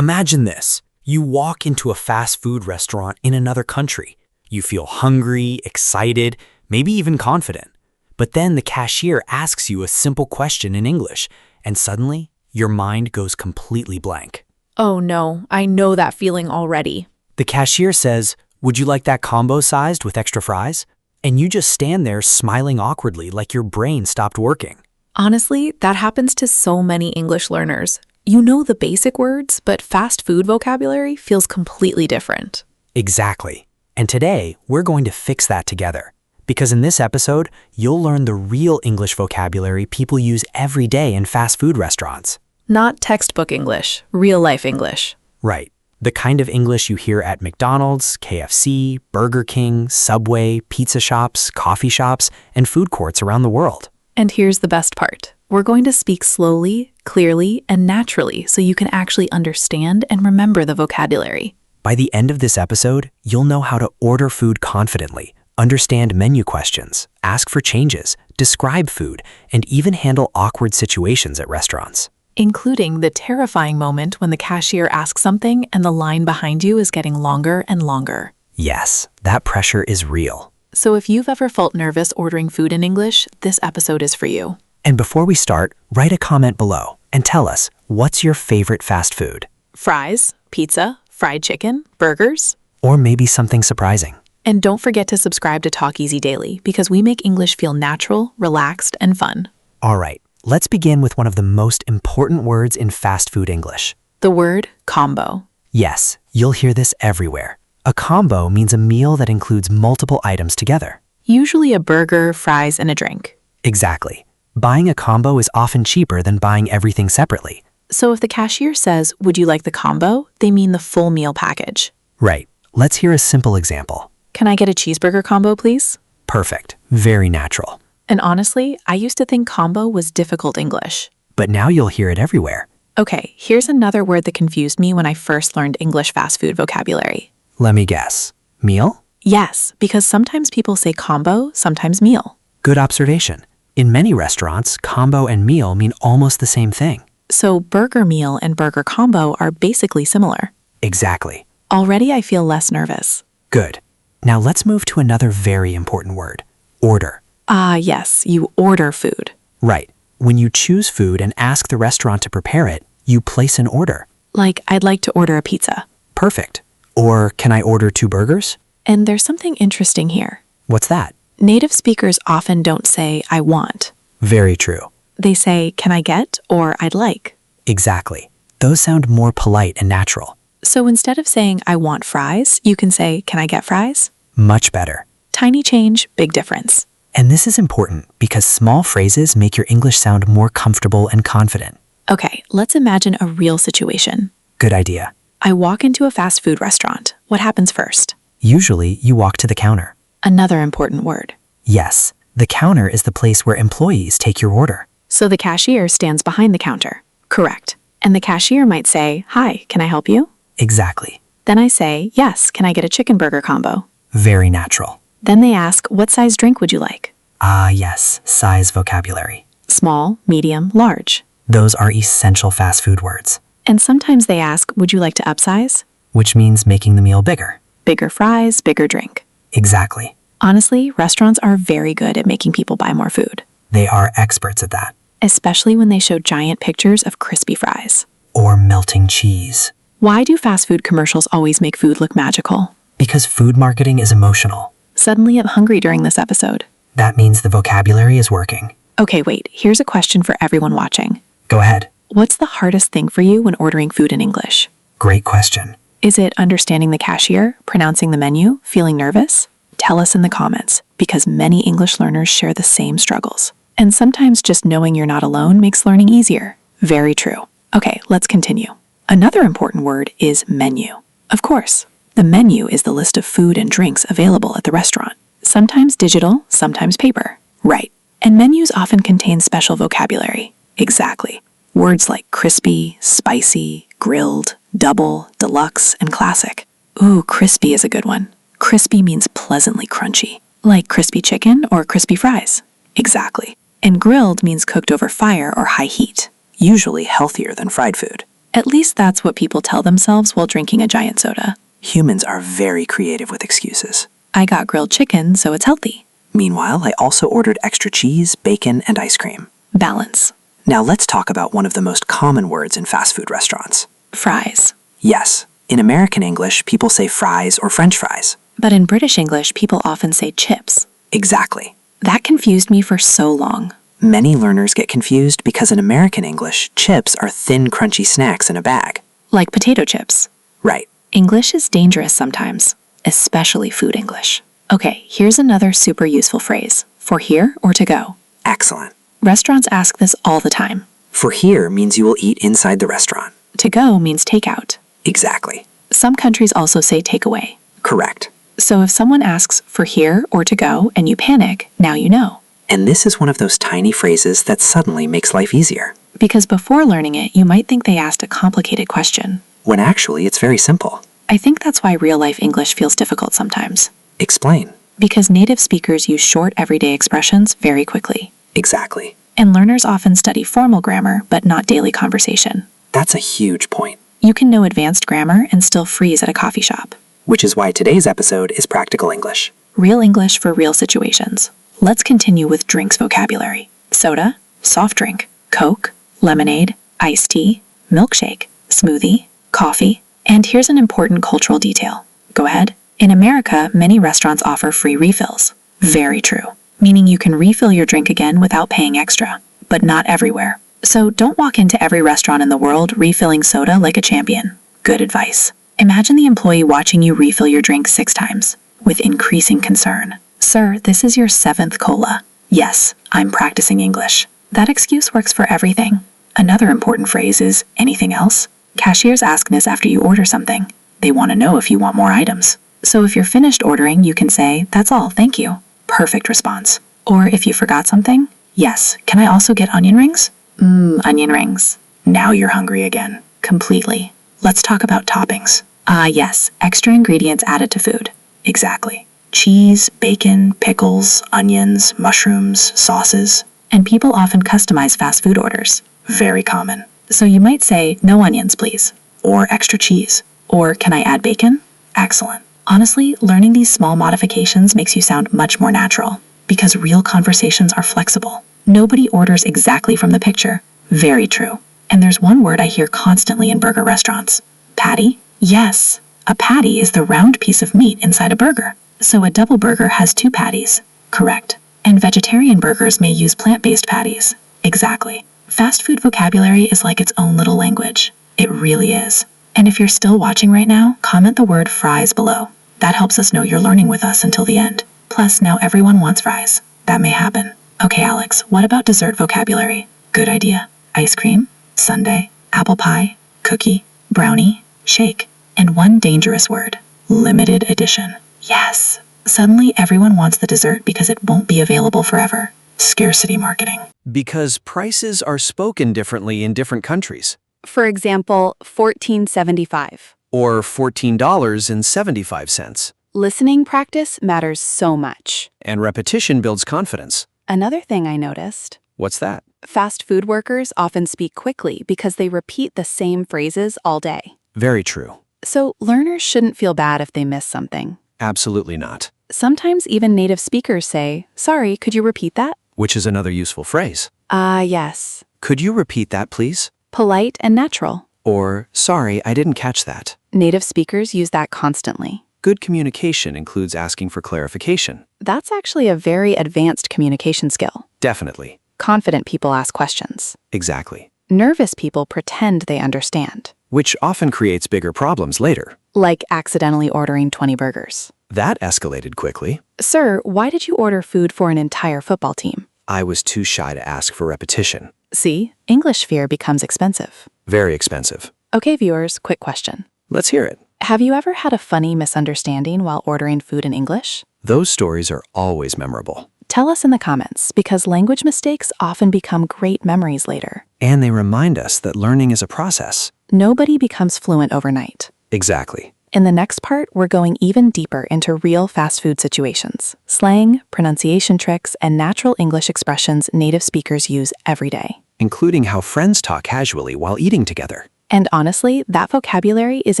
Imagine this. You walk into a fast food restaurant in another country. You feel hungry, excited, maybe even confident. But then the cashier asks you a simple question in English, and suddenly your mind goes completely blank. Oh no, I know that feeling already. The cashier says, "Would you like that combo sized with extra fries?" And you just stand there smiling awkwardly like your brain stopped working. Honestly, that happens to so many English learners. You know the basic words, but fast food vocabulary feels completely different. Exactly. And today, we're going to fix that together. Because in this episode, you'll learn the real English vocabulary people use every day in fast food restaurants. Not textbook English, real-life English. Right. The kind of English you hear at McDonald's, KFC, Burger King, Subway, pizza shops, coffee shops, and food courts around the world. And here's the best part. We're going to speak slowly, clearly, and naturally so you can actually understand and remember the vocabulary. By the end of this episode, you'll know how to order food confidently, understand menu questions, ask for changes, describe food, and even handle awkward situations at restaurants. Including the terrifying moment when the cashier asks something and the line behind you is getting longer and longer. Yes, that pressure is real. So if you've ever felt nervous ordering food in English, this episode is for you. And before we start, write a comment below and tell us, what's your favorite fast food? Fries, pizza, fried chicken, burgers. Or maybe something surprising. And don't forget to subscribe to Talk Easy Daily because we make English feel natural, relaxed, and fun. All right, let's begin with one of the most important words in fast food English. The word combo. Yes, you'll hear this everywhere. A combo means a meal that includes multiple items together. Usually a burger, fries, and a drink. Exactly. Buying a combo is often cheaper than buying everything separately. So if the cashier says, "Would you like the combo?" they mean the full meal package. Right. Let's hear a simple example. Can I get a cheeseburger combo, please? Perfect. Very natural. And honestly, I used to think combo was difficult English. But now you'll hear it everywhere. Okay, here's another word that confused me when I first learned English fast food vocabulary. Let me guess. Meal? Yes, because sometimes people say combo, sometimes meal. Good observation. In many restaurants, combo and meal mean almost the same thing. So burger meal and burger combo are basically similar. Exactly. Already I feel less nervous. Good. Now let's move to another very important word. Order. Ah, yes, you order food. Right. When you choose food and ask the restaurant to prepare it, you place an order. Like, I'd like to order a pizza. Perfect. Or, can I order 2 burgers? And there's something interesting here. What's that? Native speakers often don't say, "I want." Very true. They say, "Can I get?" or "I'd like." Exactly. Those sound more polite and natural. So instead of saying, "I want fries," you can say, "Can I get fries?" Much better. Tiny change, big difference. And this is important because small phrases make your English sound more comfortable and confident. Okay, let's imagine a real situation. Good idea. I walk into a fast food restaurant. What happens first? Usually, you walk to the counter. Another important word. Yes, the counter is the place where employees take your order. So the cashier stands behind the counter. Correct. And the cashier might say, "Hi, can I help you?" Exactly. Then I say, "Yes, can I get a chicken burger combo?" Very natural. Then they ask, "What size drink would you like?" Ah, yes, size vocabulary. Small, medium, large. Those are essential fast food words, And sometimes they ask, "Would you like to upsize?" which means making the meal bigger. Bigger fries, bigger drink. Exactly. Honestly, restaurants are very good at making people buy more food, They are experts at that. especially when they show giant pictures of crispy fries. Or melting cheese. Why do fast food commercials always make food look magical? Because food marketing is emotional. Suddenly I'm hungry during this episode. That means the vocabulary is working. Okay, wait, here's a question for everyone watching. Go ahead. What's the hardest thing for you when ordering food in English? Great question. Is it understanding the cashier, pronouncing the menu, feeling nervous? Tell us in the comments, because many English learners share the same struggles. And sometimes just knowing you're not alone makes learning easier. Very true. Okay, let's continue. Another important word is menu. Of course, the menu is the list of food and drinks available at the restaurant. Sometimes digital, sometimes paper. Right. And menus often contain special vocabulary. Exactly. Words like crispy, spicy, grilled, double, deluxe, and classic. Ooh, crispy is a good one. Crispy means pleasantly crunchy, like crispy chicken or crispy fries. Exactly. And grilled means cooked over fire or high heat, usually healthier than fried food. At least that's what people tell themselves while drinking a giant soda. Humans are very creative with excuses. I got grilled chicken, so it's healthy. Meanwhile, I also ordered extra cheese, bacon, and ice cream. Balance. Now let's talk about one of the most common words in fast food restaurants. Fries. Yes, in American English, people say fries or French fries. But in British English, people often say chips. Exactly. That confused me for so long. Many learners get confused because in American English, chips are thin, crunchy snacks in a bag. Like potato chips. Right. English is dangerous sometimes, especially food English. Okay, here's another super useful phrase. For here or to go. Excellent. Restaurants ask this all the time. For here means you will eat inside the restaurant. To go means takeout. Exactly. Some countries also say takeaway. Correct. So if someone asks for here or to go and you panic, now you know. And this is one of those tiny phrases that suddenly makes life easier. Because before learning it, you might think they asked a complicated question. When actually it's very simple. I think that's why real-life English feels difficult sometimes. Explain. Because native speakers use short everyday expressions very quickly. Exactly. And learners often study formal grammar, but not daily conversation. That's a huge point. You can know advanced grammar and still freeze at a coffee shop. Which is why today's episode is Practical English. Real English for real situations. Let's continue with drinks vocabulary. Soda, soft drink, Coke, lemonade, iced tea, milkshake, smoothie, coffee. And here's an important cultural detail. Go ahead. In America, many restaurants offer free refills. Very true. Meaning you can refill your drink again without paying extra. But not everywhere. So don't walk into every restaurant in the world refilling soda like a champion. Good advice. Imagine the employee watching you refill your drink 6 times, with increasing concern. Sir, this is your 7th cola. Yes, I'm practicing English. That excuse works for everything. Another important phrase is, anything else? Cashiers ask this after you order something. They want to know if you want more items. So if you're finished ordering, you can say, that's all, thank you. Perfect response. Or if you forgot something, yes, can I also get onion rings? Onion rings. Now you're hungry again. Completely. Let's talk about toppings. Yes, extra ingredients added to food. Exactly. Cheese, bacon, pickles, onions, mushrooms, sauces. And people often customize fast food orders. Very common. So you might say, no onions, please. Or extra cheese. Or can I add bacon? Excellent. Honestly, learning these small modifications makes you sound much more natural. Because real conversations are flexible. Nobody orders exactly from the picture. Very true. And there's one word I hear constantly in burger restaurants. Patty? Yes. A patty is the round piece of meat inside a burger. So a double burger has 2 patties. Correct. And vegetarian burgers may use plant-based patties. Exactly. Fast food vocabulary is like its own little language. It really is. And if you're still watching right now, comment the word fries below. That helps us know you're learning with us until the end. Plus, now everyone wants fries. That may happen. Okay, Alex, what about dessert vocabulary? Good idea. Ice cream, sundae, apple pie, cookie, brownie, shake. And one dangerous word. Limited edition. Yes. Suddenly everyone wants the dessert because it won't be available forever. Scarcity marketing. Because prices are spoken differently in different countries. For example, $14.75. Or $14.75. Listening practice matters so much. And repetition builds confidence. Another thing I noticed. What's that? Fast food workers often speak quickly because they repeat the same phrases all day. Very true. So learners shouldn't feel bad if they miss something. Absolutely not. Sometimes even native speakers say, sorry, could you repeat that? Which is another useful phrase. Yes. Could you repeat that, please? Polite and natural. Or, sorry, I didn't catch that. Native speakers use that constantly. Good communication includes asking for clarification. That's actually a very advanced communication skill. Definitely. Confident people ask questions. Exactly. Nervous people pretend they understand. Which often creates bigger problems later. Like accidentally ordering 20 burgers. That escalated quickly. Sir, why did you order food for an entire football team? I was too shy to ask for repetition. See, English fear becomes expensive. Very expensive. Okay, viewers, quick question. Let's hear it. Have you ever had a funny misunderstanding while ordering food in English? Those stories are always memorable. Tell us in the comments, because language mistakes often become great memories later. And they remind us that learning is a process. Nobody becomes fluent overnight. Exactly. In the next part, we're going even deeper into real fast food situations, slang, pronunciation tricks, and natural English expressions native speakers use every day. Including how friends talk casually while eating together. And honestly, that vocabulary is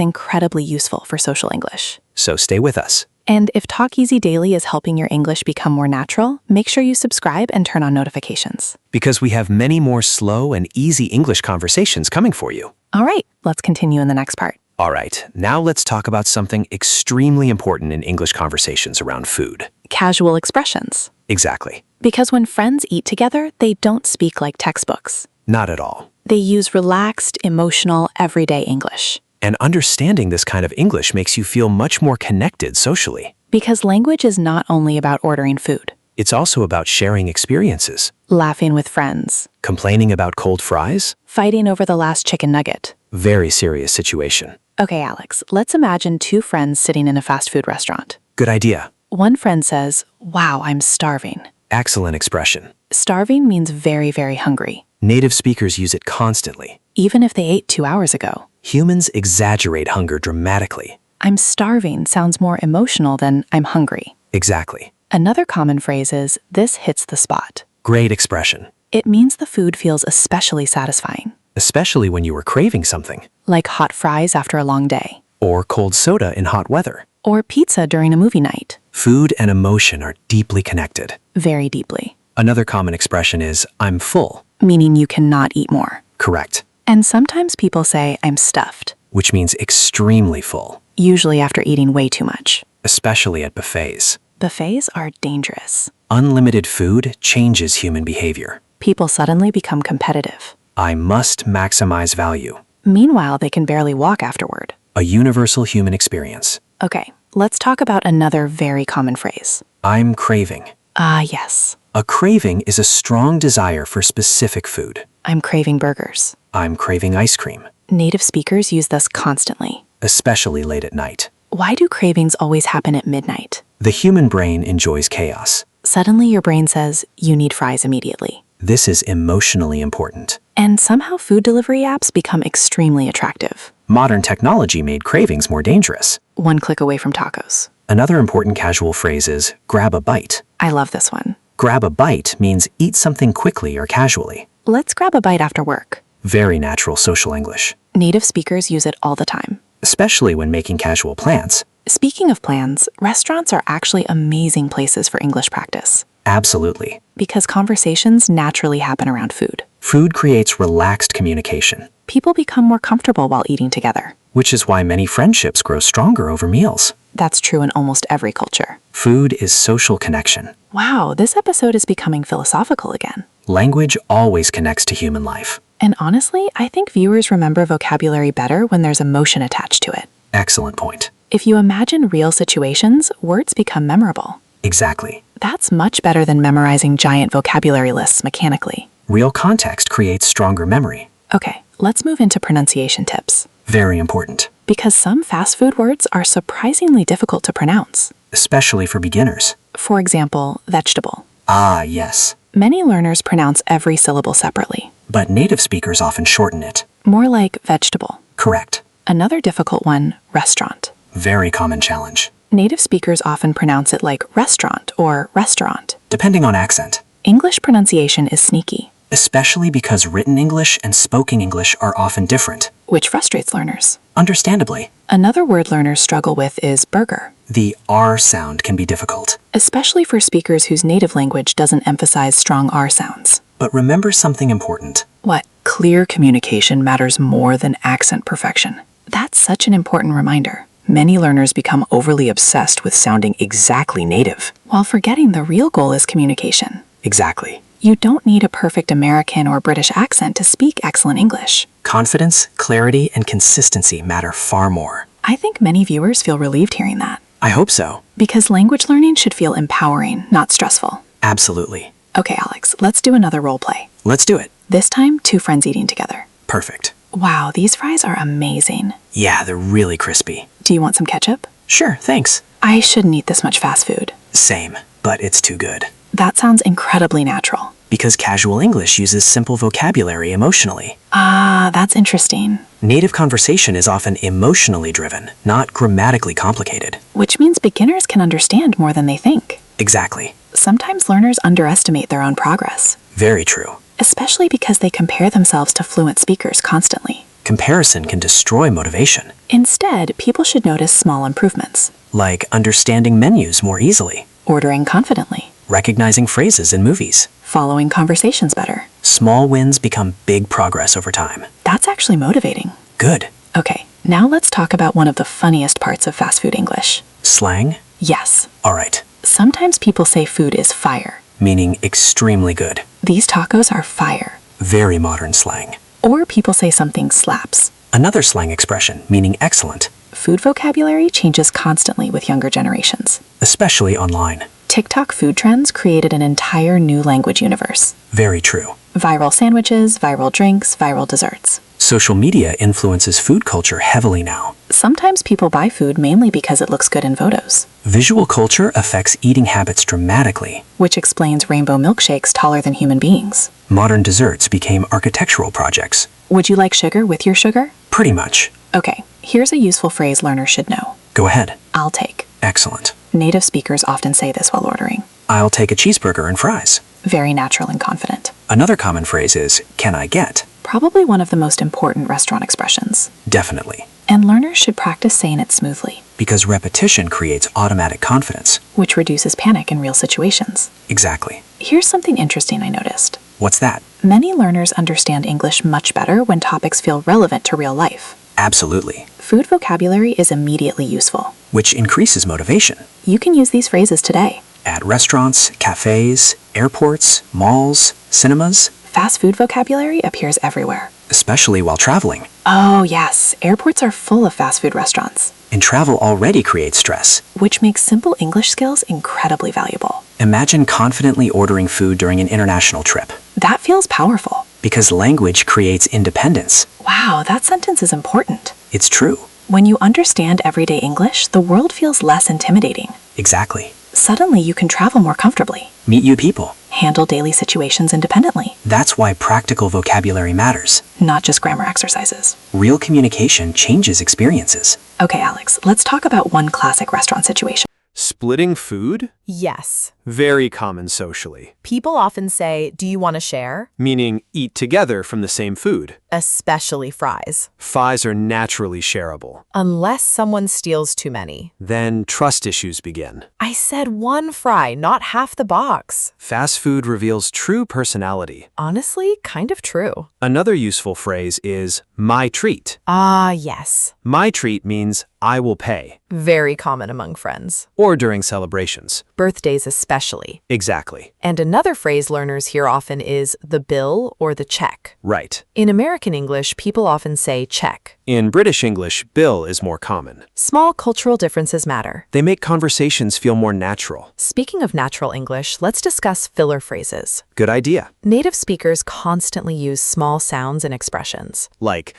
incredibly useful for social English. So stay with us. And if Talk Easy Daily is helping your English become more natural, make sure you subscribe and turn on notifications. Because we have many more slow and easy English conversations coming for you. All right, let's continue in the next part. All right, now let's talk about something extremely important in English conversations around food. Casual expressions. Exactly. Because when friends eat together, they don't speak like textbooks. Not at all. They use relaxed, emotional, everyday English. And understanding this kind of English makes you feel much more connected socially. Because language is not only about ordering food. It's also about sharing experiences, Laughing with friends. complaining about cold fries. Fighting over the last chicken nugget. Very serious situation. Okay, Alex, let's imagine two friends sitting in a fast food restaurant. Good idea. One friend says, "Wow, I'm starving." Excellent expression. Starving means very, very hungry, Native speakers use it constantly. even if they ate 2 hours ago. Humans exaggerate hunger dramatically. I'm starving sounds more emotional than I'm hungry. Exactly. Another common phrase is, "This hits the spot." Great expression. It means the food feels especially satisfying, Especially when you were craving something. like hot fries after a long day, Or cold soda in hot weather. or pizza during a movie night. Food and emotion are deeply connected. Very deeply, Another common expression is, I'm full. meaning you cannot eat more. Correct. And sometimes people say, "I'm stuffed," Which means extremely full. usually after eating way too much. Especially at buffets. Buffets are dangerous. Unlimited food changes human behavior. People suddenly become competitive. I must maximize value. Meanwhile, they can barely walk afterward. A universal human experience. Okay, let's talk about another very common phrase. I'm craving. Ah, yes. A craving is a strong desire for specific food. I'm craving burgers. I'm craving ice cream, Native speakers use this constantly. especially late at night. Why do cravings always happen at midnight? The human brain enjoys chaos. Suddenly your brain says, you need fries immediately. This is emotionally important. And somehow food delivery apps become extremely attractive. Modern technology made cravings more dangerous. One click away from tacos. Another important casual phrase is, grab a bite. I love this one. Grab a bite means eat something quickly or casually. Let's grab a bite after work. Very natural social English. Native speakers use it all the time. Especially when making casual plans. Speaking of plans, restaurants are actually amazing places for English practice Absolutely. because conversations naturally happen around food. Food creates relaxed communication, People become more comfortable while eating together. which is why many friendships grow stronger over meals. That's true in almost every culture. Food is social connection. Wow, this episode is becoming philosophical again. Language always connects to human life. And honestly, I think viewers remember vocabulary better when there's emotion attached to it. Excellent point. If you imagine real situations, words become memorable. Exactly. That's much better than memorizing giant vocabulary lists mechanically. Real context creates stronger memory. Okay, let's move into pronunciation tips. Very important, Because some fast food words are surprisingly difficult to pronounce. especially for beginners. For example, vegetable. Ah, yes. Many learners pronounce every syllable separately, But native speakers often shorten it. more like vegetable. Correct. Another difficult one, restaurant. Very common challenge. Native speakers often pronounce it like restaurant or restaurant. Depending on accent. English pronunciation is sneaky, Especially because written English and spoken English are often different. which frustrates learners. Understandably. Another word learners struggle with is burger, The R sound can be difficult. especially for speakers whose native language doesn't emphasize strong R sounds. But remember something important. What? Clear communication matters more than accent perfection. That's such an important reminder. Many learners become overly obsessed with sounding exactly native, while forgetting the real goal is communication. Exactly. You don't need a perfect American or British accent to speak excellent English. Confidence, clarity, and consistency matter far more. I think many viewers feel relieved hearing that, I hope so. because language learning should feel empowering, not stressful. Absolutely. Okay, Alex, let's do another role play. Let's do it. This time, two friends eating together. Perfect. Wow, these fries are amazing. Yeah, they're really crispy. Do you want some ketchup? Sure, thanks. I shouldn't eat this much fast food. Same, but it's too good. That sounds incredibly natural. Because casual English uses simple vocabulary emotionally. Ah, that's interesting. Native conversation is often emotionally driven, not grammatically complicated. Which means beginners can understand more than they think. Exactly. Sometimes learners underestimate their own progress, Very true. especially because they compare themselves to fluent speakers constantly. Comparison can destroy motivation, Instead, people should notice small improvements, like understanding menus more easily, ordering confidently, recognizing phrases in movies. following conversations better. Small wins become big progress over time. That's actually motivating. Good. Okay, now let's talk about one of the funniest parts of fast food English. Slang? Yes, All right. sometimes people say food is fire. Meaning extremely good. These tacos are fire. Very modern slang. Or people say something slaps. Another slang expression, meaning excellent, Food vocabulary changes constantly with younger generations. especially online. TikTok food trends created an entire new language universe. Very true. Viral sandwiches, viral drinks, viral desserts. Social media influences food culture heavily now. Sometimes people buy food mainly because it looks good in photos, Visual culture affects eating habits dramatically. which explains rainbow milkshakes taller than human beings. Modern desserts became architectural projects. Would you like sugar with your sugar? Pretty much. Okay, here's a useful phrase learners should know. Go ahead. I'll take. Excellent. Native speakers often say this while ordering. I'll take a cheeseburger and fries. Very natural and confident. Another common phrase is, can I get? Probably one of the most important restaurant expressions. Definitely. And learners should practice saying it smoothly, Because repetition creates automatic confidence. which reduces panic in real situations. Exactly. Here's something interesting I noticed. What's that? Many learners understand English much better when topics feel relevant to real life. Absolutely. Food vocabulary is immediately useful. Which increases motivation. You can use these phrases today. At restaurants, cafes, airports, malls, cinemas, Fast food vocabulary appears everywhere. especially while traveling. Oh, yes, airports are full of fast food restaurants, And travel already creates stress. which makes simple English skills incredibly valuable. Imagine confidently ordering food during an international trip. That feels powerful. Because language creates independence. Wow, that sentence is important. It's true. When you understand everyday English, the world feels less intimidating. Exactly. Suddenly, you can travel more comfortably, Meet new people. handle daily situations independently, That's why practical vocabulary matters. not just grammar exercises. Real communication changes experiences. Okay, Alex, let's talk about one classic restaurant situation. Splitting food? Yes. Very common socially, People often say, "Do you want to share?" meaning eat together from the same food. Especially fries. Fries are naturally shareable. Unless someone steals too many. Then trust issues begin. I said one fry, not half the box. Fast food reveals true personality. Honestly, kind of true. Another useful phrase is my treat. Ah, yes. My treat means I will pay, Very common among friends. or during celebrations. Birthdays especially. Exactly. And another phrase learners hear often is the bill or the check. Right. In American English, people often say check. In British English, bill is more common. Small cultural differences matter. They make conversations feel more natural. Speaking of natural English, let's discuss filler phrases. Good idea. Native speakers constantly use small sounds and expressions, Like,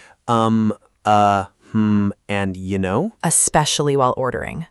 and you know? especially while ordering.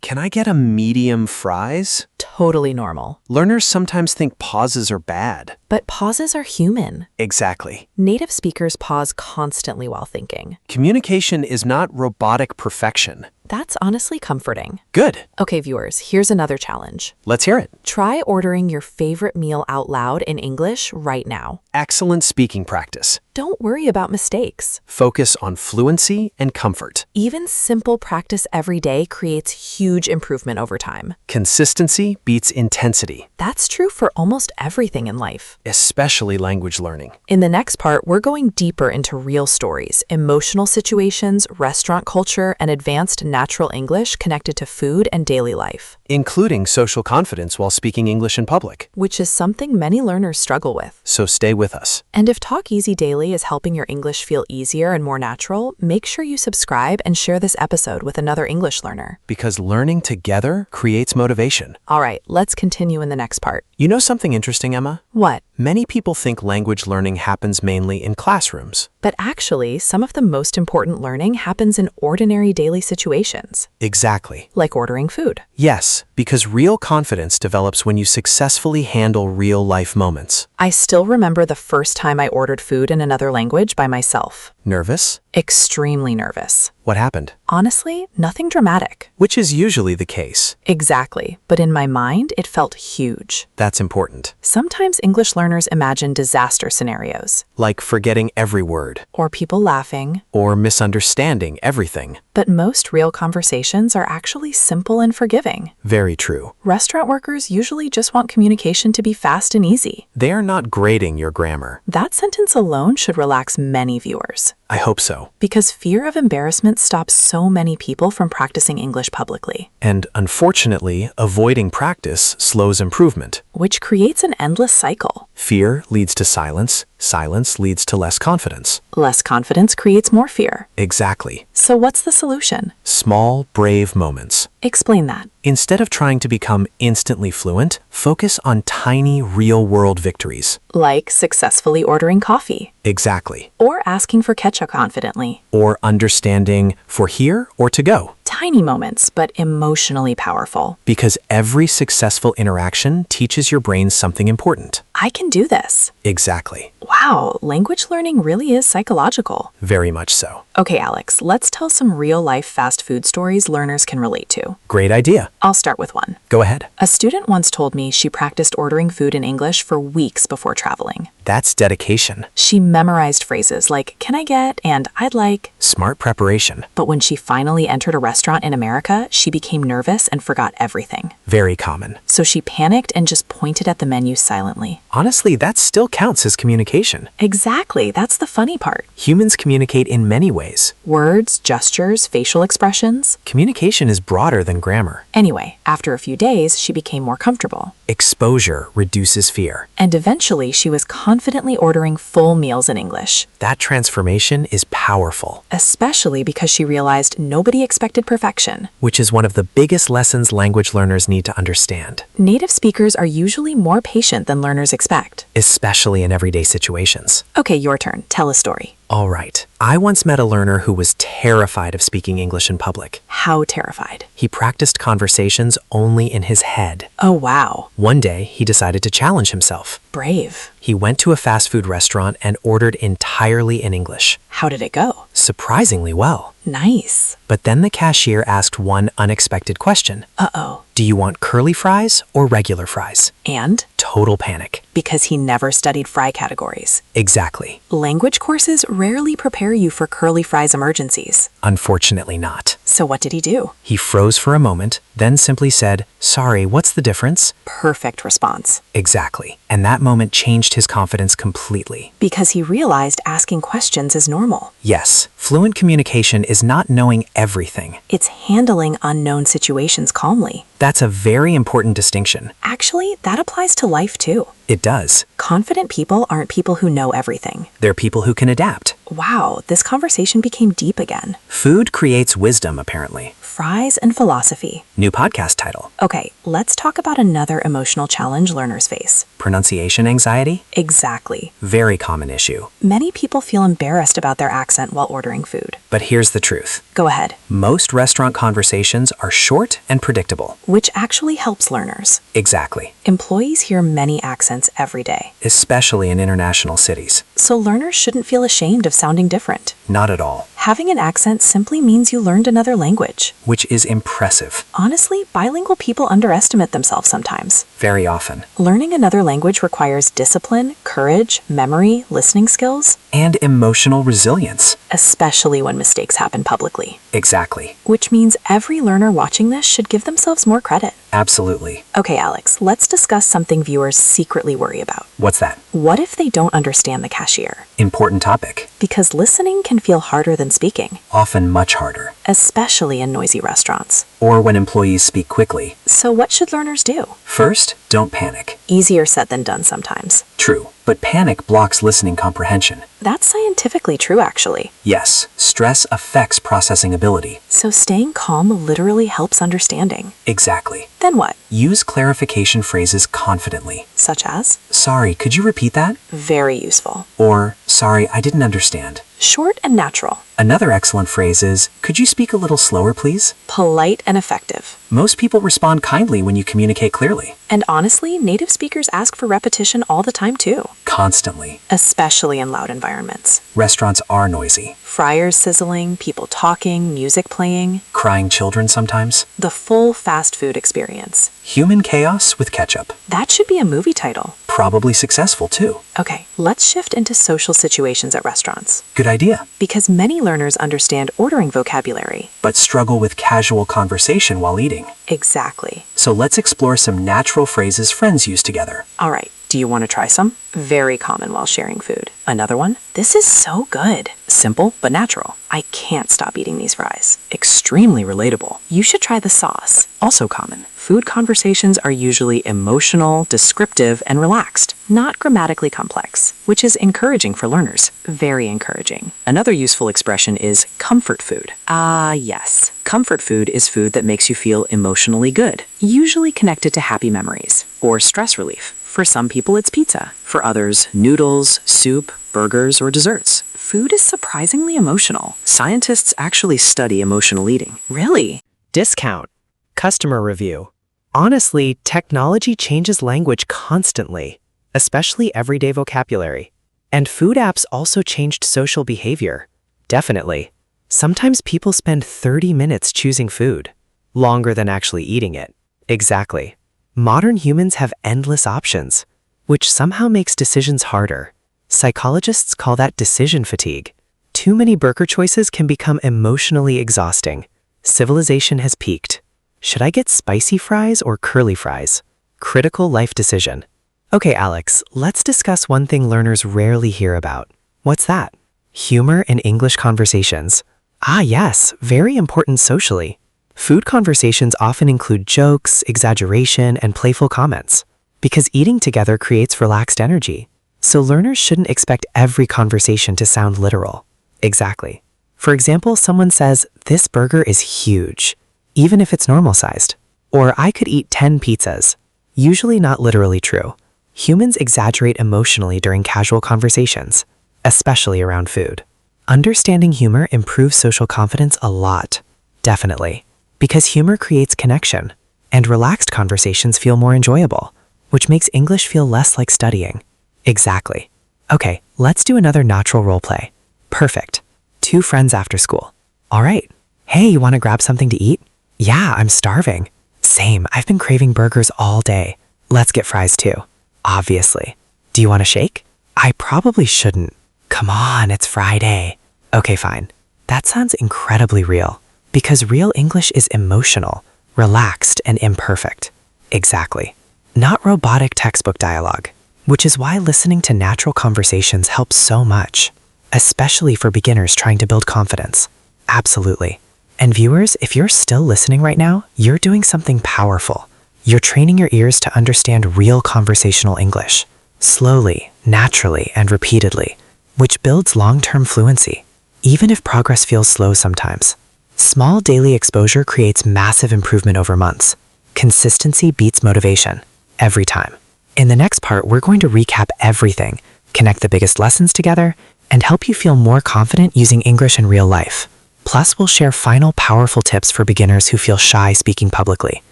Can I get a medium fries? Totally normal. Learners sometimes think pauses are bad. But pauses are human. Exactly. Native speakers pause constantly while thinking. Communication is not robotic perfection. That's honestly comforting. Good. Okay, viewers, here's another challenge. Let's hear it. Try ordering your favorite meal out loud in English right now. Excellent speaking practice. Don't worry about mistakes. Focus on fluency and comfort. Even simple practice every day creates huge improvement over time. Consistency beats intensity, That's true for almost everything in life. especially language learning. In the next part, we're going deeper into real stories, emotional situations, restaurant culture, and advanced natural English connected to food and daily life, Including social confidence while speaking English in public. which is something many learners struggle with. So stay with us. And if Talk Easy Daily is helping your English feel easier and more natural, make sure you subscribe and share this episode with another English learner. Because learning together creates motivation. All right, let's continue in the next part. You know something interesting, Emma? What? Many people think language learning happens mainly in classrooms. But actually, some of the most important learning happens in ordinary daily situations, Exactly. like ordering food. Yes, because real confidence develops when you successfully handle real-life moments. I still remember the first time I ordered food in another language by myself. Nervous? Extremely nervous. What happened? Honestly, nothing dramatic. Which is usually the case. Exactly, but in my mind, it felt huge. That's important. Sometimes English learners imagine disaster scenarios, Like forgetting every word, or people laughing, or misunderstanding everything. but most real conversations are actually simple and forgiving. Very true. Restaurant workers usually just want communication to be fast and easy. They are not grading your grammar. That sentence alone should relax many viewers, I hope so. because fear of embarrassment stops so many people from practicing English publicly, And unfortunately, avoiding practice slows improvement. which creates an endless cycle. Fear leads to silence. Silence leads to less confidence. Less confidence creates more fear. Exactly. So what's the solution? Small, brave moments. Explain that. Instead of trying to become instantly fluent, focus on tiny, real-world victories. Like successfully ordering coffee, Exactly. or asking for ketchup confidently. Or understanding for here or to go. Tiny moments, but emotionally powerful. Because every successful interaction teaches your brain something important. I can do this. Exactly. Wow, language learning really is psychological. Very much so. Okay, Alex, let's tell some real-life fast food stories learners can relate to. Great idea. I'll start with one. Go ahead. A student once told me she practiced ordering food in English for weeks before traveling. That's dedication. She memorized phrases like, "Can I get?" and "I'd like." Smart preparation. But when she finally entered a restaurant in America, she became nervous and forgot everything. Very common. So she panicked and just pointed at the menu silently. Honestly, that still counts as communication. Exactly, that's the funny part. Humans communicate in many ways. Words, gestures, facial expressions. Communication is broader than grammar. Anyway, after a few days, she became more comfortable. Exposure reduces fear. And eventually, she was confidently ordering full meals in English, That transformation is powerful, especially because she realized nobody expected perfection. which is one of the biggest lessons language learners need to understand, Native speakers are usually more patient than learners expect. especially in everyday situations. Okay, your turn. Tell a story. All right. I once met a learner who was terrified of speaking English in public. How terrified. He practiced conversations only in his head. Oh, wow. One day, he decided to challenge himself. Brave. He went to a fast food restaurant and ordered entirely in English. How did it go? Surprisingly well. Nice. But then the cashier asked one unexpected question. Uh-oh. Do you want curly fries or regular fries? And? Total panic. Because he never studied fry categories. Exactly. Language courses rarely prepare you for curly fries emergencies. Unfortunately not. So what did he do? He froze for a moment, then simply said, "Sorry, what's the difference?" Perfect response. Exactly. And that moment changed his confidence completely. Because he realized asking questions is normal. Yes, fluent communication is not knowing everything. It's handling unknown situations calmly. That's a very important distinction. Actually, that applies to life too. It does. Confident people aren't people who know everything. They're people who can adapt. Wow, this conversation became deep again. Food creates wisdom, apparently. Fries and philosophy. New podcast title. Okay, let's talk about another emotional challenge learners face. Pronunciation anxiety? Exactly. Very common issue. Many people feel embarrassed about their accent while ordering food. But here's the truth. Go ahead. Most restaurant conversations are short and predictable. Which actually helps learners. Exactly. Employees hear many accents every day. Especially in international cities. So learners shouldn't feel ashamed of sounding different. Not at all. Having an accent simply means you learned another language. Which is impressive. Honestly, bilingual people underestimate themselves sometimes. Very often. Learning another language requires discipline, courage, memory, listening skills, And emotional resilience. especially when mistakes happen publicly. Exactly. Which means every learner watching this should give themselves more credit. Absolutely. Okay, Alex, let's discuss something viewers secretly worry about. What's that? What if they don't understand the cashier? Important topic. Because listening can feel harder than speaking, Often much harder. especially in noisy restaurants. Or when employees speak quickly. So what should learners do? First, don't panic. Easier said than done sometimes. True. But panic blocks listening comprehension. That's scientifically true, actually. Yes, stress affects processing ability. So staying calm literally helps understanding. Exactly. Then what? Use clarification phrases confidently. Such as? Sorry, could you repeat that? Very useful. Or, sorry, I didn't understand. Short and natural. Another excellent phrase is, could you speak a little slower, please? Polite and effective. Most people respond kindly when you communicate clearly. And honestly, native speakers ask for repetition all the time too. Constantly. Especially in loud environments. Restaurants are noisy. Fryers sizzling, people talking, music playing. Crying children sometimes. The full fast food experience. Human chaos with ketchup. That should be a movie title. Probably successful too. Okay, let's shift into social situations at restaurants. Good idea. Because many learners understand ordering vocabulary. But struggle with casual conversation while eating. Exactly. So let's explore some natural phrases friends use together. All right, do you want to try some? Very common while sharing food. Another one? This is so good. Simple but natural. I can't stop eating these fries. Extremely relatable. You should try the sauce. Also common. Food conversations are usually emotional, descriptive, and relaxed, not grammatically complex, which is encouraging for learners. Very encouraging. Another useful expression is comfort food. Ah, yes. Comfort food is food that makes you feel emotionally good, usually connected to happy memories, or stress relief. For some people, it's pizza. For others, noodles, soup, burgers, or desserts. Food is surprisingly emotional. Scientists actually study emotional eating. Really? Discount. Customer review. Honestly, technology changes language constantly, especially everyday vocabulary. And food apps also changed social behavior. Definitely. Sometimes people spend 30 minutes choosing food, longer than actually eating it. Exactly. Modern humans have endless options, which somehow makes decisions harder. Psychologists call that decision fatigue. Too many burger choices can become emotionally exhausting. Civilization has peaked. Should I get spicy fries or curly fries? Critical life decision. Okay, Alex, let's discuss one thing learners rarely hear about. What's that? Humor in English conversations. Ah, yes, very important socially. Food conversations often include jokes, exaggeration, and playful comments, because eating together creates relaxed energy. So learners shouldn't expect every conversation to sound literal. Exactly. For example, someone says, "This burger is huge," even if it's normal-sized. Or, "I could eat 10 pizzas." Usually not literally true. Humans exaggerate emotionally during casual conversations, especially around food. Understanding humor improves social confidence a lot. Definitely. Because humor creates connection, and relaxed conversations feel more enjoyable, which makes English feel less like studying. Exactly. Okay, let's do another natural role play. Perfect. 2 friends after school. All right. Hey, you want to grab something to eat? Yeah, I'm starving. Same, I've been craving burgers all day. Let's get fries too. Obviously. Do you want a shake? I probably shouldn't. Come on, it's Friday. Okay, fine. That sounds incredibly real. Because real English is emotional, relaxed, and imperfect. Exactly. Not robotic textbook dialogue. Which is why listening to natural conversations helps so much. Especially for beginners trying to build confidence. Absolutely. And viewers, if you're still listening right now, you're doing something powerful. You're training your ears to understand real conversational English. Slowly, naturally, and repeatedly. Which builds long-term fluency. Even if progress feels slow sometimes. Small daily exposure creates massive improvement over months. Consistency beats motivation. Every time. In the next part, we're going to recap everything, connect the biggest lessons together, and help you feel more confident using English in real life. Plus, we'll share final powerful tips for beginners who feel shy speaking publicly.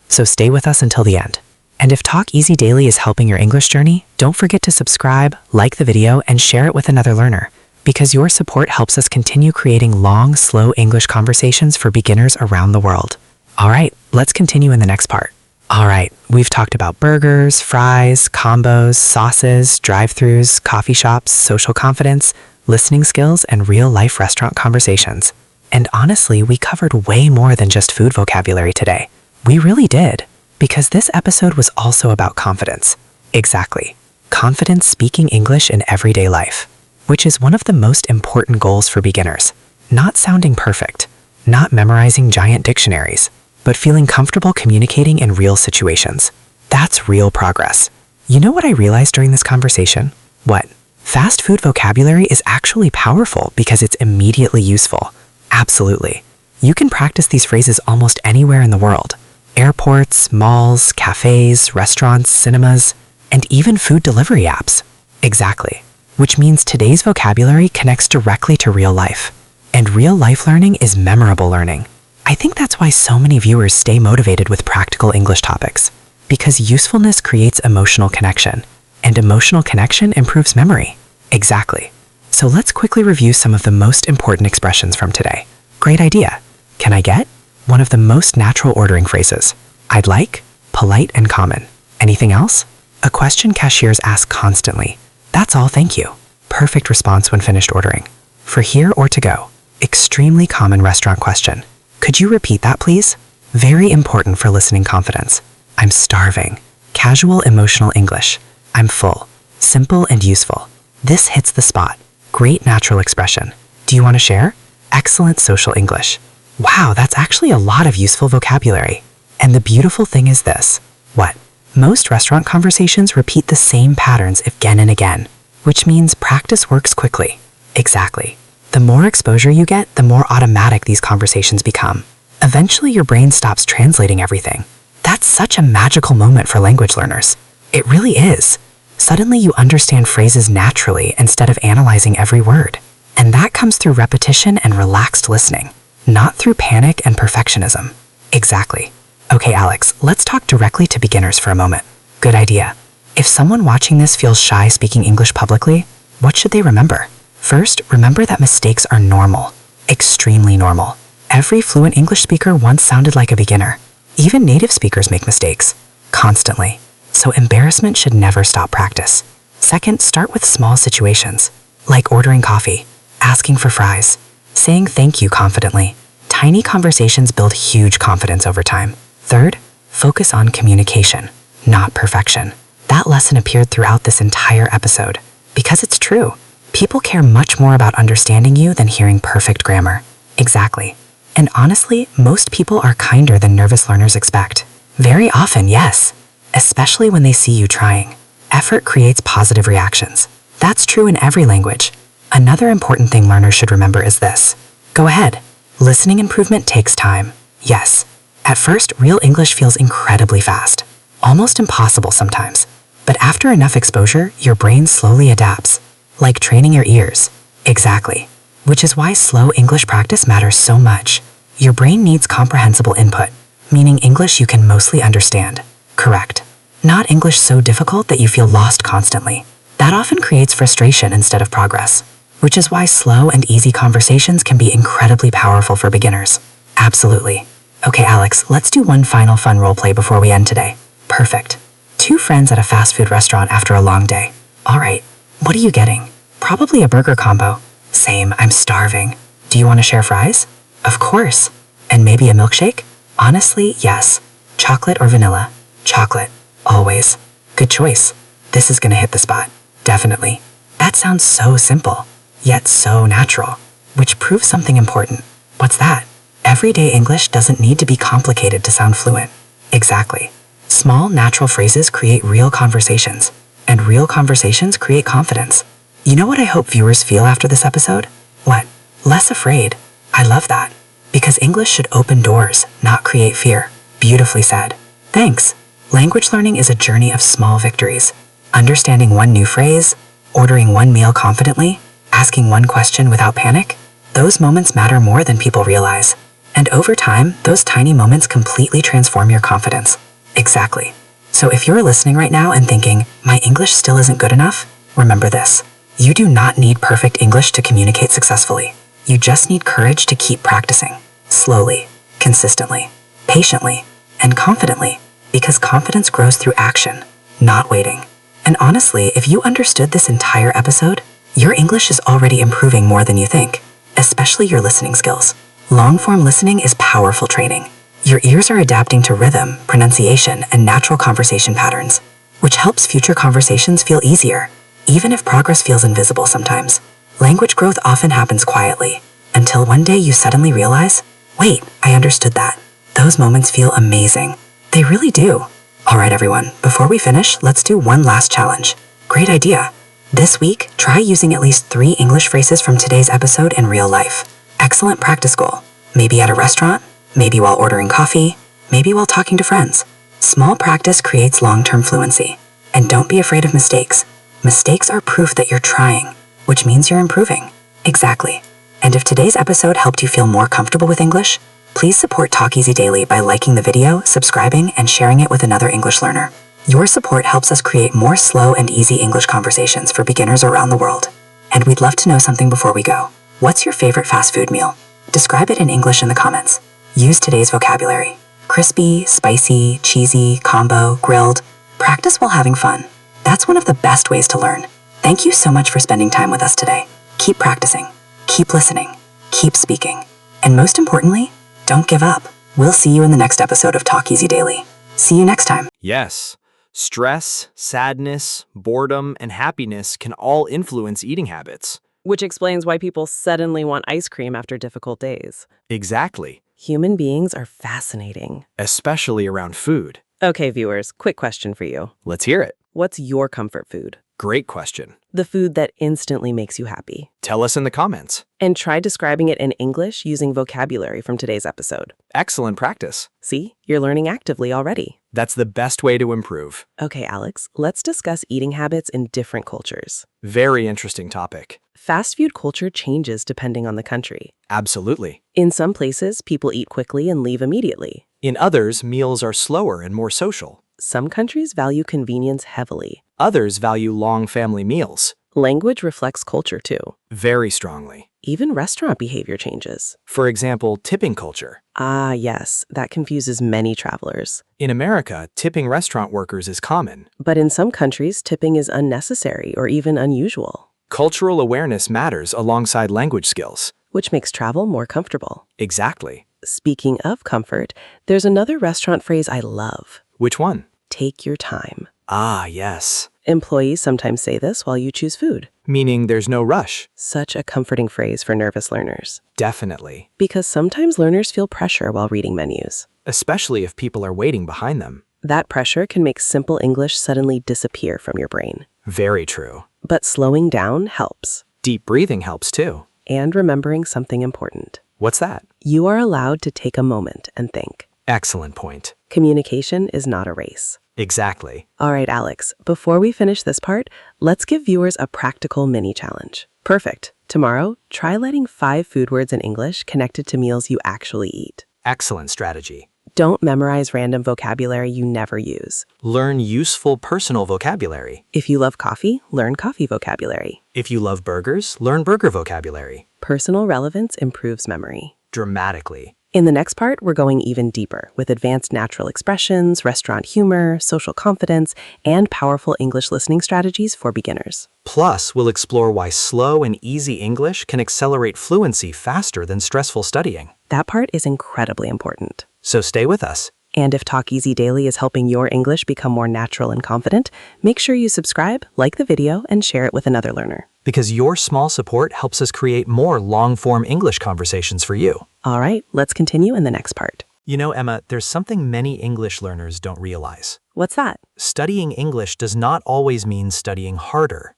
So stay with us until the end. And if Talk Easy Daily is helping your English journey, don't forget to subscribe, like the video, and share it with another learner. Because your support helps us continue creating long, slow English conversations for beginners around the world. All right, let's continue in the next part. All right, we've talked about burgers, fries, combos, sauces, drive-thrus, coffee shops, social confidence, listening skills, and real-life restaurant conversations. And honestly, we covered way more than just food vocabulary today. We really did, because this episode was also about confidence. Exactly. Confidence speaking English in everyday life, which is one of the most important goals for beginners. Not sounding perfect, not memorizing giant dictionaries, but feeling comfortable communicating in real situations. That's real progress. You know what I realized during this conversation? What? Fast food vocabulary is actually powerful because it's immediately useful. Absolutely. You can practice these phrases almost anywhere in the world. Airports, malls, cafes, restaurants, cinemas, and even food delivery apps. Exactly. which means today's vocabulary connects directly to real life. And real life learning is memorable learning. I think that's why so many viewers stay motivated with practical English topics, because usefulness creates emotional connection, and emotional connection improves memory. Exactly. So let's quickly review some of the most important expressions from today. Great idea. Can I get? One of the most natural ordering phrases. I'd like, polite and common. Anything else? A question cashiers ask constantly. That's all, thank you. Perfect response when finished ordering. For here or to go. Extremely common restaurant question. Could you repeat that, please? Very important for listening confidence. I'm starving. Casual emotional English. I'm full. Simple and useful. This hits the spot. Great natural expression. Do you want to share? Excellent social English. Wow, that's actually a lot of useful vocabulary. And the beautiful thing is this. What? Most restaurant conversations repeat the same patterns again and again, which means practice works quickly. Exactly. The more exposure you get, the more automatic these conversations become. Eventually, your brain stops translating everything. That's such a magical moment for language learners. It really is. Suddenly, you understand phrases naturally instead of analyzing every word. And that comes through repetition and relaxed listening, not through panic and perfectionism. Exactly. Okay, Alex, let's talk directly to beginners for a moment. Good idea. If someone watching this feels shy speaking English publicly, what should they remember? First, remember that mistakes are normal. Extremely normal. Every fluent English speaker once sounded like a beginner. Even native speakers make mistakes. Constantly. So embarrassment should never stop practice. Second, start with small situations, like ordering coffee, asking for fries, saying thank you confidently. Tiny conversations build huge confidence over time. Third, focus on communication, not perfection. That lesson appeared throughout this entire episode. Because it's true. People care much more about understanding you than hearing perfect grammar. Exactly. And honestly, most people are kinder than nervous learners expect. Very often, yes. Especially when they see you trying. Effort creates positive reactions. That's true in every language. Another important thing learners should remember is this. Go ahead. Listening improvement takes time. Yes. At first, real English feels incredibly fast. Almost impossible sometimes. But after enough exposure, your brain slowly adapts. Like training your ears. Exactly. Which is why slow English practice matters so much. Your brain needs comprehensible input, meaning English you can mostly understand. Correct. Not English so difficult that you feel lost constantly. That often creates frustration instead of progress. Which is why slow and easy conversations can be incredibly powerful for beginners. Absolutely. Okay, Alex, let's do one final fun roleplay before we end today. Perfect. Two friends at a fast food restaurant after a long day. All right. What are you getting? Probably a burger combo. Same, I'm starving. Do you want to share fries? Of course. And maybe a milkshake? Honestly, yes. Chocolate or vanilla? Chocolate. Always. Good choice. This is gonna hit the spot. Definitely. That sounds so simple, yet so natural. Which proves something important. What's that? Everyday English doesn't need to be complicated to sound fluent. Exactly. Small, natural phrases create real conversations. And real conversations create confidence. You know what I hope viewers feel after this episode? What? Less afraid. I love that. Because English should open doors, not create fear. Beautifully said. Thanks. Language learning is a journey of small victories. Understanding one new phrase, ordering one meal confidently, asking one question without panic. Those moments matter more than people realize. And over time, those tiny moments completely transform your confidence. Exactly. So if you're listening right now and thinking, my English still isn't good enough, remember this. You do not need perfect English to communicate successfully. You just need courage to keep practicing. Slowly, consistently, patiently, and confidently. Because confidence grows through action, not waiting. And honestly, if you understood this entire episode, your English is already improving more than you think, especially your listening skills. Long-form listening is powerful training. Your ears are adapting to rhythm, pronunciation, and natural conversation patterns, which helps future conversations feel easier, even if progress feels invisible sometimes. Language growth often happens quietly, until one day you suddenly realize, wait, I understood that. Those moments feel amazing. They really do. Alright everyone, before we finish, let's do one last challenge. Great idea. This week, try using at least 3 English phrases from today's episode in real life. Excellent practice goal. Maybe at a restaurant, maybe while ordering coffee, maybe while talking to friends. Small practice creates long-term fluency. And don't be afraid of mistakes. Mistakes are proof that you're trying, which means you're improving. Exactly. And if today's episode helped you feel more comfortable with English, please support Talk Easy Daily by liking the video, subscribing, and sharing it with another English learner. Your support helps us create more slow and easy English conversations for beginners around the world. And we'd love to know something before we go. What's your favorite fast food meal? Describe it in English in the comments. Use today's vocabulary. Crispy, spicy, cheesy, combo, grilled. Practice while having fun. That's one of the best ways to learn. Thank you so much for spending time with us today. Keep practicing, keep listening, keep speaking. And most importantly, don't give up. We'll see you in the next episode of Talk Easy Daily. See you next time. Yes, stress, sadness, boredom, and happiness can all influence eating habits. Which explains why people suddenly want ice cream after difficult days. Exactly, Human beings are fascinating. especially around food. Okay, viewers, quick question for you. Let's hear it. What's your comfort food? Great question. The food that instantly makes you happy. Tell us in the comments. And try describing it in English using vocabulary from today's episode. Excellent practice. See, you're learning actively already. That's the best way to improve. Okay, Alex, let's discuss eating habits in different cultures. Very interesting topic. Fast food culture changes depending on the country. Absolutely. In some places, people eat quickly and leave immediately. In others, meals are slower and more social. Some countries value convenience heavily. Others value long family meals. Language reflects culture too. Very strongly. Even restaurant behavior changes. For example, tipping culture. Ah, yes, that confuses many travelers. In America, tipping restaurant workers is common. But in some countries, tipping is unnecessary or even unusual, Cultural awareness matters alongside language skills. which makes travel more comfortable. Exactly. Speaking of comfort, there's another restaurant phrase I love. Which one? Take your time. Ah, yes. Employees sometimes say this while you choose food. Meaning there's no rush. Such a comforting phrase for nervous learners. Definitely. Because sometimes learners feel pressure while reading menus. Especially if people are waiting behind them. That pressure can make simple English suddenly disappear from your brain. Very true. But slowing down helps. Deep breathing helps too. And remembering something important. What's that? You are allowed to take a moment and think. Excellent point. Communication is not a race. Exactly. All right, Alex, before we finish this part, let's give viewers a practical mini challenge. Perfect. Tomorrow, try letting 5 food words in English connected to meals you actually eat. Excellent strategy. Don't memorize random vocabulary you never use. Learn useful personal vocabulary. If you love coffee, learn coffee vocabulary. If you love burgers, learn burger vocabulary. Personal relevance improves memory. Dramatically. In the next part, we're going even deeper with advanced natural expressions, restaurant humor, social confidence, and powerful English listening strategies for beginners. Plus, we'll explore why slow and easy English can accelerate fluency faster than stressful studying. That part is incredibly important. So stay with us. And if Talk Easy Daily is helping your English become more natural and confident, make sure you subscribe, like the video, and share it with another learner. Because your small support helps us create more long-form English conversations for you. All right, let's continue in the next part. You know, Emma, there's something many English learners don't realize. What's that? Studying English does not always mean studying harder.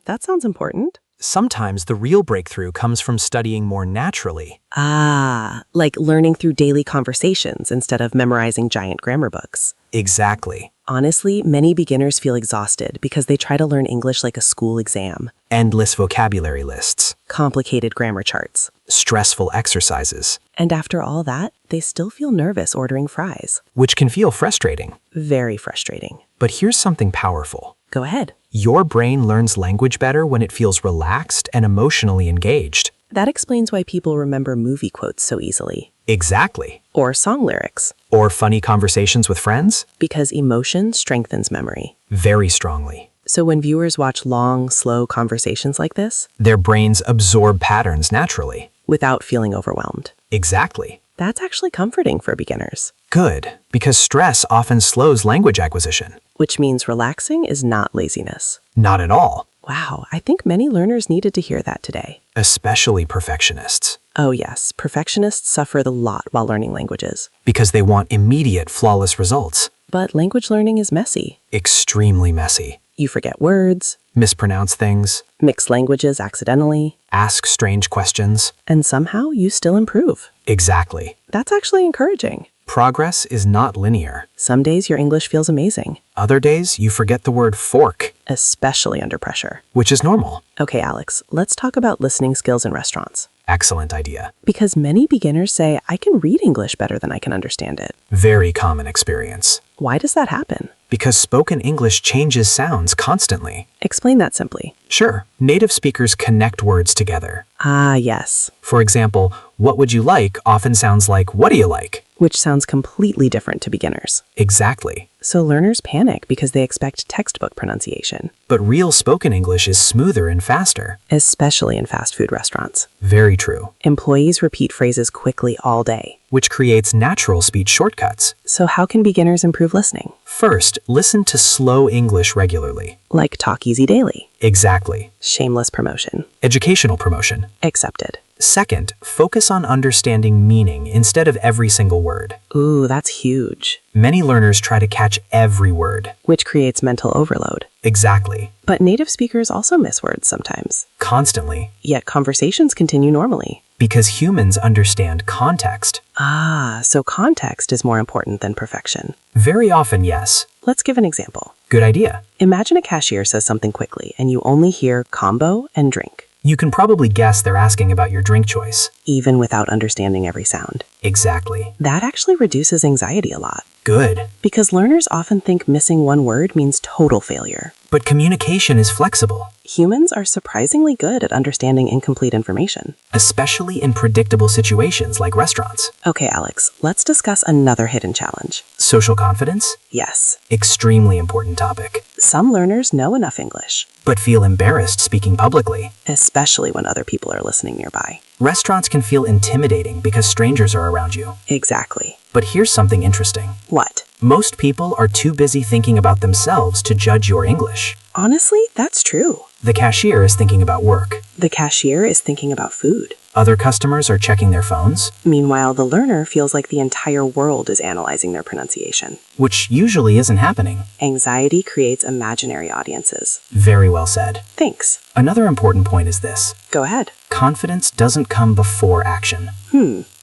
That sounds important. Sometimes the real breakthrough comes from studying more naturally. Ah, like learning through daily conversations instead of memorizing giant grammar books. Exactly. Honestly, many beginners feel exhausted because they try to learn English like a school exam. Endless vocabulary lists. Complicated grammar charts. Stressful exercises. And after all that, they still feel nervous ordering fries. Which can feel frustrating. Very frustrating. But here's something powerful. Go ahead. Your brain learns language better when it feels relaxed and emotionally engaged. That explains why people remember movie quotes so easily. Exactly. Or song lyrics. Or funny conversations with friends? Because emotion strengthens memory. Very strongly. So when viewers watch long, slow conversations like this, Their brains absorb patterns naturally. without feeling overwhelmed, Exactly. that's actually comforting for beginners. Good, because stress often slows language acquisition. Which means relaxing is not laziness. Not at all. Wow, I think many learners needed to hear that today. Especially perfectionists. Oh yes, perfectionists suffer a lot while learning languages. Because they want immediate, flawless results. But language learning is messy. Extremely messy. You forget words, Mispronounce things. mix languages accidentally, Ask strange questions. and somehow you still improve. Exactly. That's actually encouraging. Progress is not linear. Some days your English feels amazing. Other days, you forget the word fork. especially under pressure. which is normal. Okay, Alex, let's talk about listening skills in restaurants. Excellent idea. Because many beginners say, I can read English better than I can understand it. Very common experience. Why does that happen? Because spoken English changes sounds constantly. Explain that simply. Sure, native speakers connect words together. Ah, yes. For example, what would you like often sounds like what do you like? Which sounds completely different to beginners. Exactly. So learners panic because they expect textbook pronunciation, But real spoken English is smoother and faster. especially in fast food restaurants. Very true. Employees repeat phrases quickly all day. Which creates natural speech shortcuts. So how can beginners improve listening? First, listen to slow English regularly. Like Talk Easy Daily. Exactly. Shameless promotion. Educational promotion. Accepted. Second, focus on understanding meaning instead of every single word. Ooh, that's huge. Many learners try to catch every word. Which creates mental overload. Exactly. But native speakers also miss words sometimes. Constantly. Yet conversations continue normally. Because humans understand context. Ah, so context is more important than perfection. Very often, yes. Let's give an example. Good idea. Imagine a cashier says something quickly and you only hear combo and drink, You can probably guess they're asking about your drink choice. even without understanding every sound. Exactly. That actually reduces anxiety a lot, Good. because learners often think missing one word means total failure. But communication is flexible, Humans are surprisingly good at understanding incomplete information. especially in predictable situations like restaurants. Okay, Alex, let's discuss another hidden challenge. Social confidence? Yes, Extremely important topic. some learners know enough English, But feel embarrassed speaking publicly. especially when other people are listening nearby. Restaurants can feel intimidating because strangers are around you. Exactly. But here's something interesting. What? Most people are too busy thinking about themselves to judge your English. Honestly, that's true. The cashier is thinking about work. The cashier is thinking about food. Other customers are checking their phones, Meanwhile, the learner feels like the entire world is analyzing their pronunciation. which usually isn't happening. Anxiety creates imaginary audiences. Very well said. Thanks. Another important point is this. Go ahead. Confidence doesn't come before action.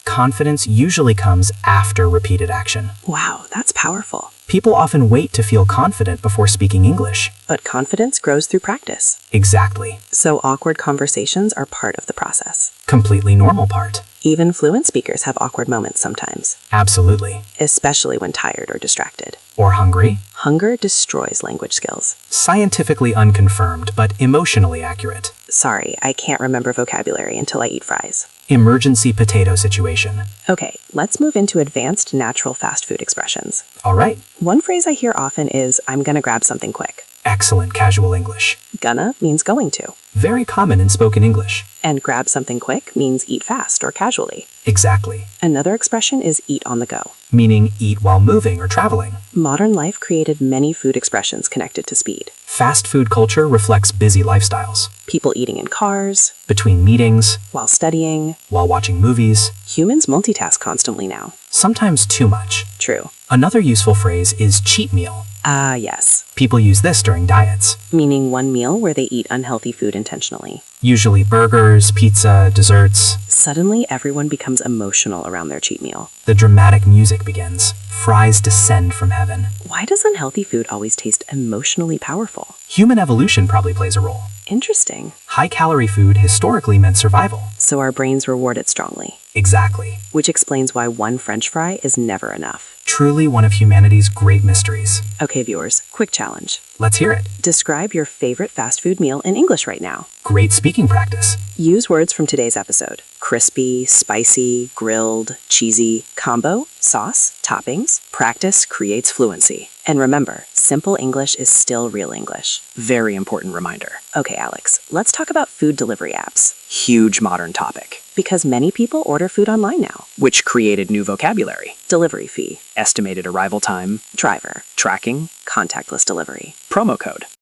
Confidence usually comes after repeated action. Wow, that's powerful. People often wait to feel confident before speaking English. But confidence grows through practice. Exactly. So awkward conversations are part of the process. Completely normal part. Even fluent speakers have awkward moments sometimes, Absolutely. especially when tired or distracted. Or hungry. Hunger destroys language skills. Scientifically unconfirmed, but emotionally accurate. Sorry, I can't remember vocabulary until I eat fries. Emergency potato situation. Okay, let's move into advanced natural fast food expressions. All right. One phrase I hear often is, I'm gonna grab something quick. Excellent casual English. Gonna means going to. Very common in spoken English. And grab something quick means eat fast or casually. Exactly. Another expression is eat on the go. Meaning eat while moving or traveling. Modern life created many food expressions connected to speed. Fast food culture reflects busy lifestyles. People eating in cars, Between meetings, while studying. while watching movies, Humans multitask constantly now. sometimes too much. True. Another useful phrase is cheat meal. Ah, yes. People use this during diets. Meaning one meal where they eat unhealthy food intentionally. Usually burgers, pizza, desserts. Suddenly, everyone becomes emotional around their cheat meal. The dramatic music begins. Fries descend from heaven. Why does unhealthy food always taste emotionally powerful? Human evolution probably plays a role. Interesting. High-calorie food historically meant survival. So our brains reward it strongly. Exactly. Which explains why one French fry is never enough. Truly one of humanity's great mysteries. Okay, viewers, quick challenge. Let's hear it. Describe your favorite fast food meal in English right now. Great speaking practice. Use words from today's episode. Crispy, spicy, grilled, cheesy, combo, sauce, toppings. Practice creates fluency. And remember, simple English is still real English. Very important reminder. Okay, Alex, let's talk about food delivery apps. Huge modern topic. Because many people order food online now. Which created new vocabulary. Delivery fee. Estimated arrival time. Driver. Tracking. Contactless delivery. Promo code.